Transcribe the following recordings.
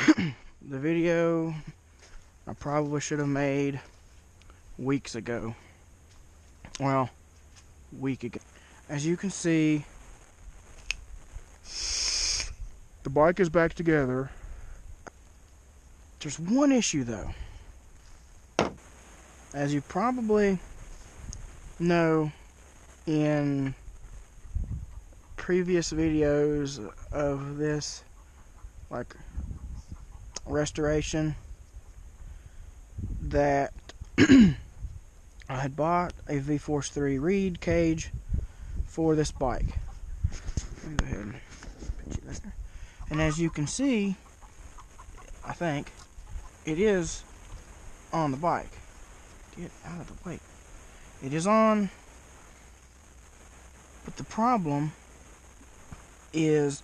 The video I probably should have made weeks ago. Well, week ago. As you can see, the bike is back together. There's one issue though. As you probably know in previous videos of this, like restoration, that I had bought a V-Force 3 reed cage for this bike. Let me go ahead and put you there. And as you can see, I think it is on the bike. Get out of the way. It is on, but the problem is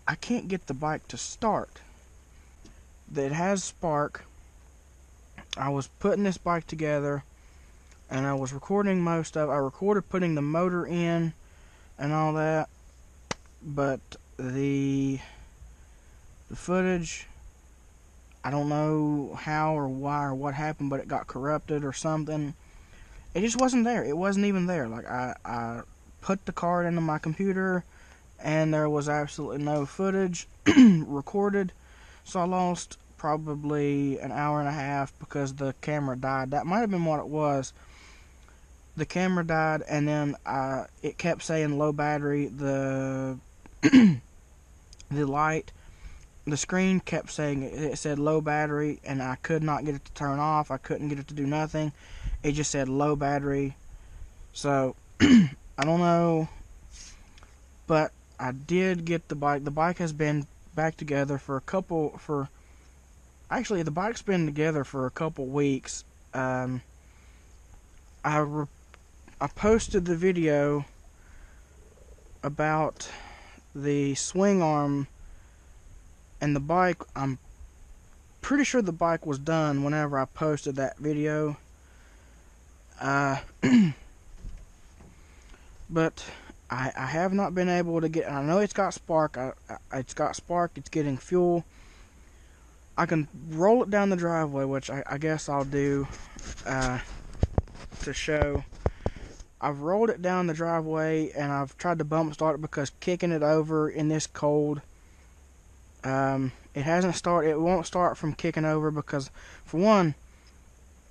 I can't get the bike to start. It has spark. I was putting this bike together and I was recording most of it. I recorded putting the motor in and all that, but the footage, I don't know how or why or what happened, but it got corrupted or something. It just wasn't there. It wasn't even there. Like I put the card into my computer and there was absolutely no footage recorded, so I lost probably an hour and a half because the camera died. That might have been what it was. The camera died, and then it kept saying low battery. The light, the screen kept saying it said low battery, and I could not get it to turn off. I couldn't get it to do nothing. It just said low battery. So I don't know, but I did get the bike. The bike has been back together for actually the bike's been together for a couple weeks. I posted the video about the swing arm and the bike. I'm pretty sure the bike was done whenever I posted that video. But I have not been able to get. I know it's got spark. It's got spark. It's getting fuel. I can roll it down the driveway, which I guess I'll do to show. I've rolled it down the driveway and I've tried to bump start it because kicking it over in this cold, it hasn't started. It won't start from kicking over because, for one,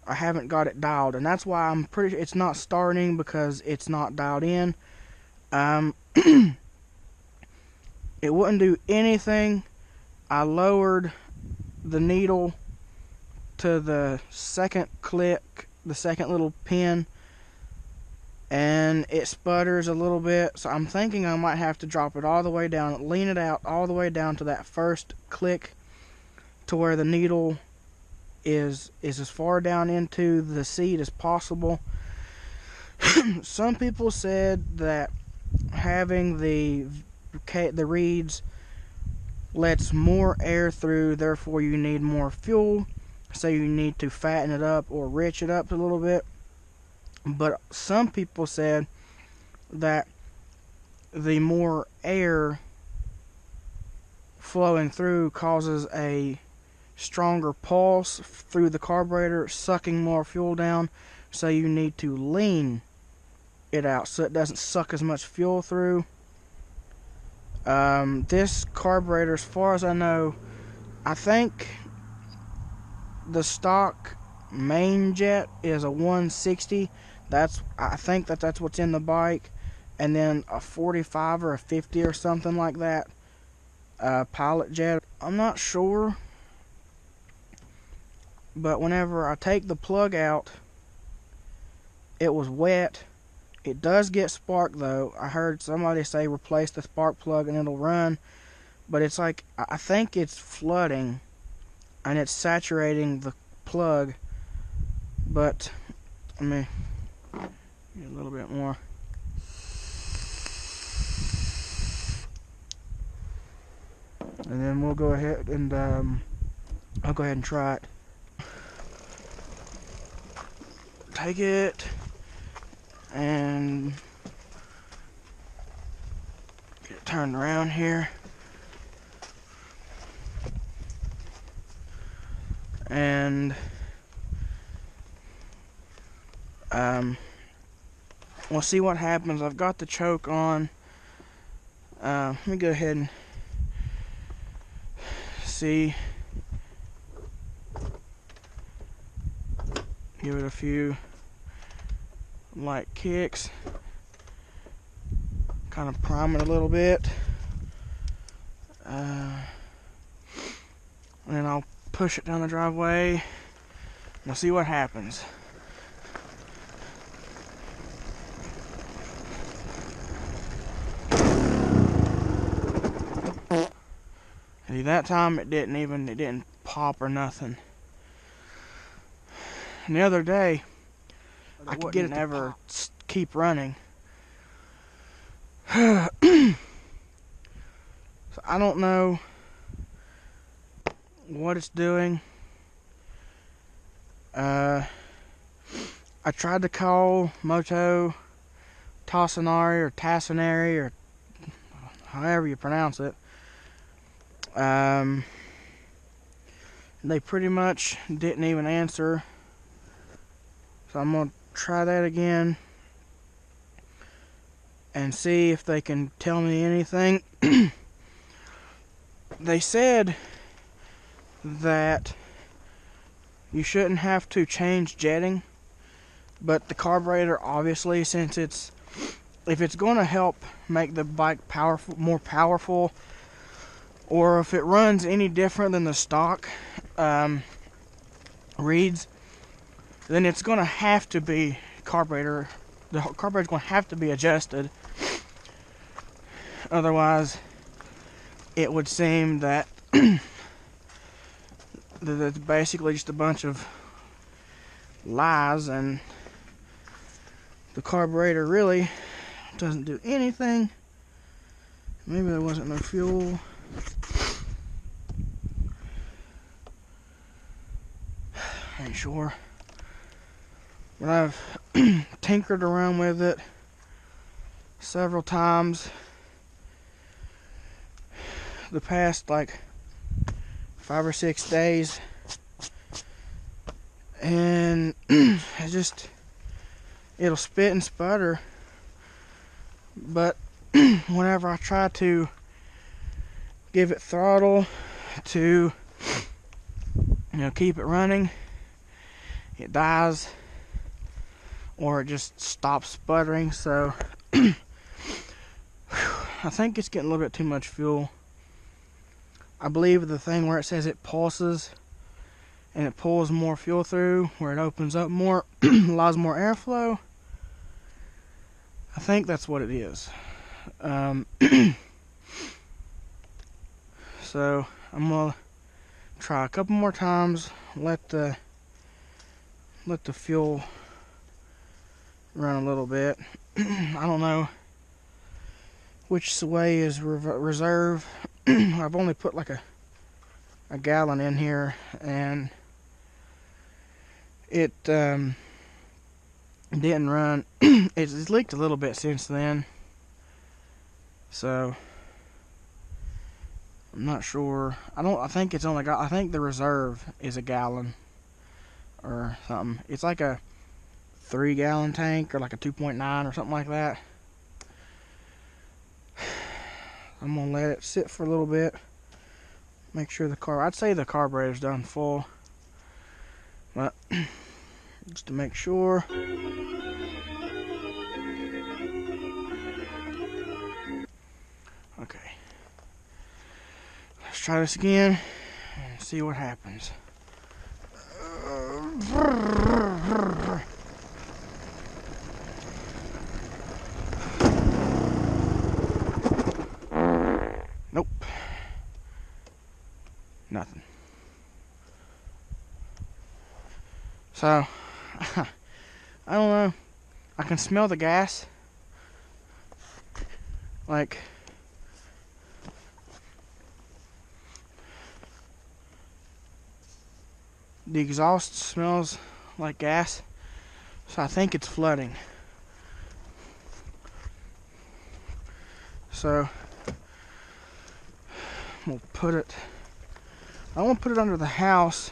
I haven't got it dialed, and that's why I'm pretty sure it's not starting, because it's not dialed in. It wouldn't do anything. I lowered the needle to the second click, the second little pin, and it sputters a little bit, so I'm thinking I might have to drop it all the way down, lean it out all the way down to that first click, to where the needle is as far down into the seat as possible. Some people said that having the reeds lets more air through, therefore you need more fuel, so you need to fatten it up or rich it up a little bit. But some people said that the more air flowing through causes a stronger pulse through the carburetor, sucking more fuel down, so you need to lean it out so it doesn't suck as much fuel through. This carburetor, as far as I know, I think the stock main jet is a 160. I think that's what's in the bike, and then a 45 or a 50 or something like that, pilot jet. I'm not sure, but whenever I take the plug out, it was wet. It does get spark though. I heard somebody say replace the spark plug and it'll run, but it's like, I think it's flooding and it's saturating the plug. But let me get a little bit more. And then we'll go ahead and I'll go ahead and try it. Take it and get it turned around here. and we'll see what happens. I've got the choke on. Let me go ahead and see. Give it a few light kicks. Kind of prime it a little bit. And then I'll push it down the driveway. And we'll see what happens. See, that time it didn't pop or nothing. And the other day, I could get it to ever keep running. So I don't know what it's doing. I tried to call Moto Tassinari or Tassinari or however you pronounce it. They pretty much didn't even answer. So I'm going to try that again and see if they can tell me anything. They said that you shouldn't have to change jetting, but the carburetor, obviously, since if it's going to help make the bike more powerful, or if it runs any different than the stock reads, then it's going to have to be carburetor. The carburetor's going to have to be adjusted. Otherwise, it would seem that that's basically just a bunch of lies, and the carburetor really doesn't do anything. Maybe there wasn't no fuel. Ain't sure. But I've tinkered around with it several times the past like 5 or 6 days, and it'll spit and sputter, but whenever I try to give it throttle to keep it running, it dies or it just stops sputtering. So I think it's getting a little bit too much fuel. I believe the thing where it says it pulses and it pulls more fuel through, where it opens up more, allows more airflow. I think that's what it is. So I'm gonna try a couple more times, let the fuel run a little bit. I don't know which way is reserve. I've only put like a gallon in here, and it didn't run. It's leaked a little bit since then, so I'm not sure. I think it's only got. I think the reserve is a gallon or something. It's like a 3-gallon tank, or like a 2.9 or something like that. I'm gonna let it sit for a little bit. Make sure I'd say the carburetor's done full, but just to make sure. Okay. Let's try this again and see what happens. Nope. Nothing. So, I don't know. I can smell the gas. Like, the exhaust smells like gas. So I think it's flooding. So we'll put it. I won't put it under the house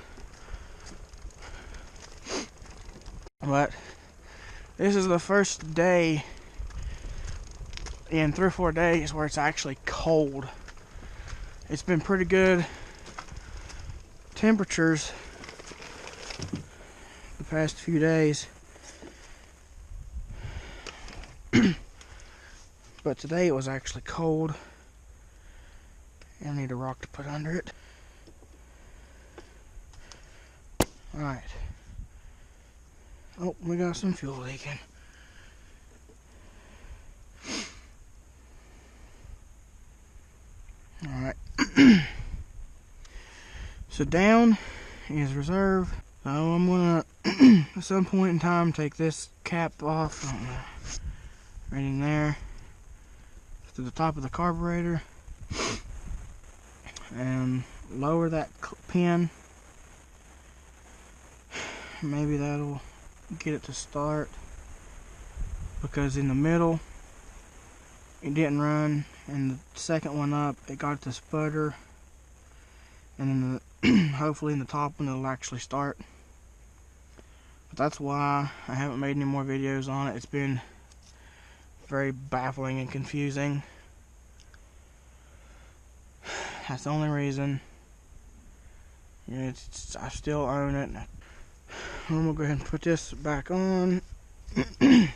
But this is the first day in 3 or 4 days where it's actually cold. It's been pretty good temperatures the past few days. But today it was actually cold. I need a rock to put under it. Alright. Oh, we got some fuel leaking. Alright. So down is reserve. So I'm gonna at some point in time take this cap off. Right in there. To the top of the carburetor. And lower that pin. Maybe that'll get it to start, because in the middle it didn't run, and the second one up it got to sputter, and then hopefully in the top one it'll actually start. But that's why I haven't made any more videos on it. It's been very baffling and confusing. That's the only reason. You know, I still own it. I'm gonna go ahead and put this back on. I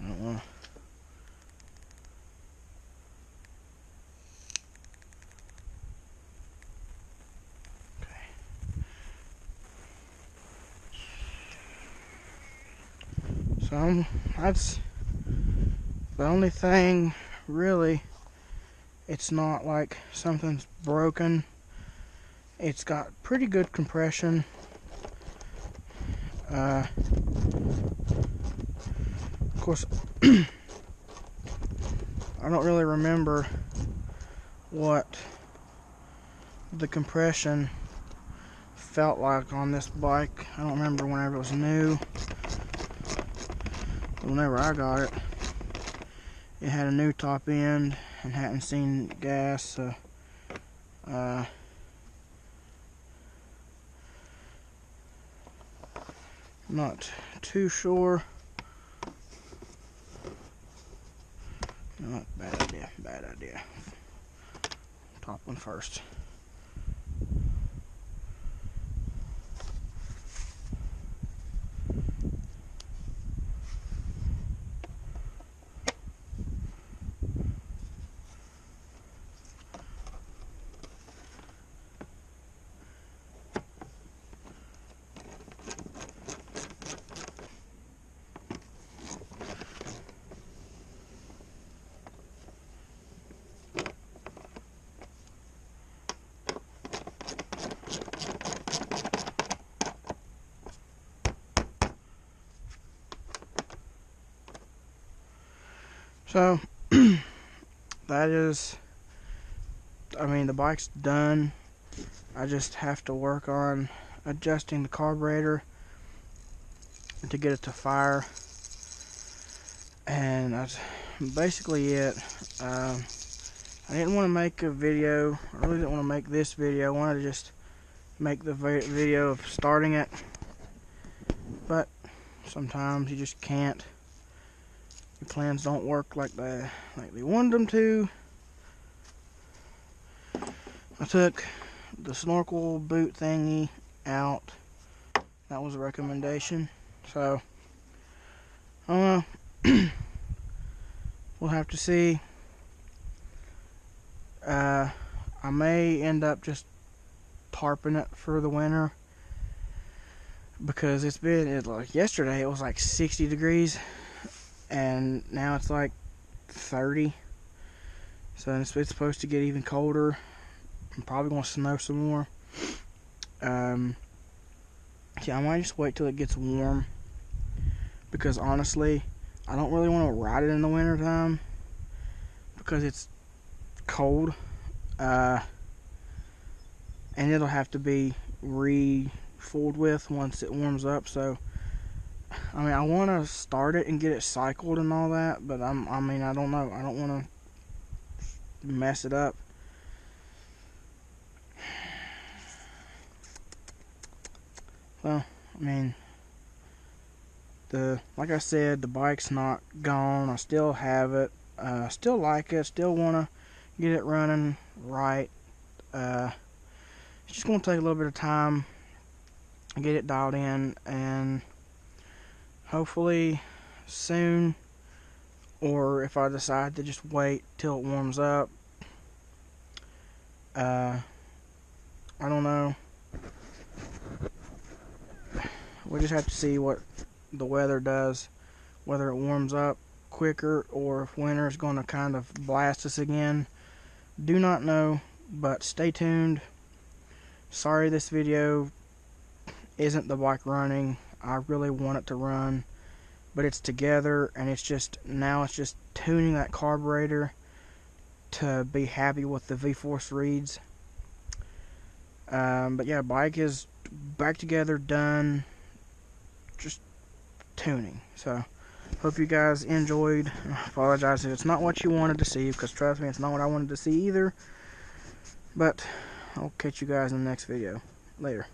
don't wanna. Okay. So that's the only thing, really. It's not like something's broken. It's got pretty good compression. Of course, I don't really remember what the compression felt like on this bike. I don't remember whenever it was new. Whenever I got it, it had a new top end and hadn't seen gas, so not too sure. Not bad idea, bad idea. Top one first. So that is, I mean, the bike's done. I just have to work on adjusting the carburetor to get it to fire, and that's basically it. I didn't want to make a video. I really didn't want to make this video. I wanted to just make the video of starting it, but sometimes you just can't. Your plans don't work like they wanted them to. I took the snorkel boot thingy out. That was a recommendation. So I don't know. We'll have to see. I may end up just tarping it for the winter, because it's been like yesterday it was like 60 degrees and now it's like 30. So it's supposed to get even colder. I'm probably gonna snow some more. Yeah, I might just wait till it gets warm, because honestly I don't really want to ride it in the winter time because it's cold, and it'll have to be re-fooled with once it warms up. So I mean, I want to start it and get it cycled and all that, but I mean, I don't know. I don't want to mess it up. Well, I mean, like I said, the bike's not gone. I still have it. Still like it. Still want to get it running right. It's just going to take a little bit of time to get it dialed in, and hopefully soon, or if I decide to just wait till it warms up, I don't know. We just have to see what the weather does, whether it warms up quicker or if winter is going to kind of blast us again. Do not know, but stay tuned. Sorry this video isn't the bike running. I really want it to run, but it's together, and it's just tuning that carburetor to be happy with the V-Force reads. But yeah, bike is back together, done, just tuning. So hope you guys enjoyed. I apologize if it's not what you wanted to see, because trust me, it's not what I wanted to see either. But I'll catch you guys in the next video. Later.